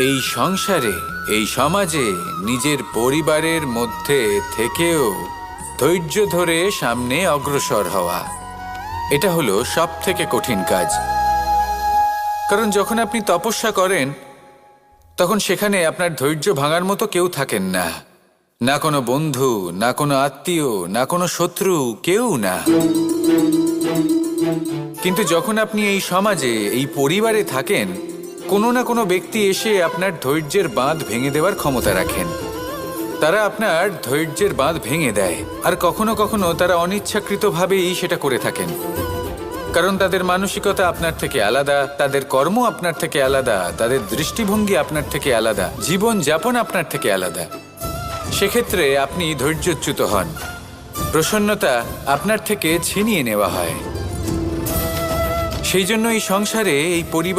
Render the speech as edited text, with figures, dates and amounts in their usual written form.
এই সংসারে, এই সমাজে, নিজের পরিবারের মধ্যে থেকেও ধৈর্য ধরে সামনে অগ্রসর হওয়া, এটা হলো সবথেকে কঠিন কাজ। কারণ যখন আপনি তপস্যা করেন তখন সেখানে আপনার ধৈর্য ভাঙার মতো কেউ থাকেন না, না কোনো বন্ধু, না কোনো আত্মীয়, না কোনো শত্রু, কেউ না। কিন্তু যখন আপনি এই সমাজে, এই পরিবারে থাকেন, কোনো না কোনো ব্যক্তি এসে আপনার ধৈর্যের বাঁধ ভেঙে দেওয়ার ক্ষমতা রাখেন। তারা আপনার ধৈর্যের বাঁধ ভেঙে দেয়, আর কখনো কখনো তারা অনিচ্ছাকৃতভাবেই সেটা করে থাকেন। কারণ তাদের মানসিকতা আপনার থেকে আলাদা, তাদের কর্ম আপনার থেকে আলাদা, তাদের দৃষ্টিভঙ্গি আপনার থেকে আলাদা, জীবন যাপন আপনার থেকে আলাদা। সেক্ষেত্রে আপনি ধৈর্যচ্যুত হন, প্রসন্নতা আপনার থেকে ছিনিয়ে নেওয়া হয়। সেই জন্য এই সংসারে, এই পরিবারে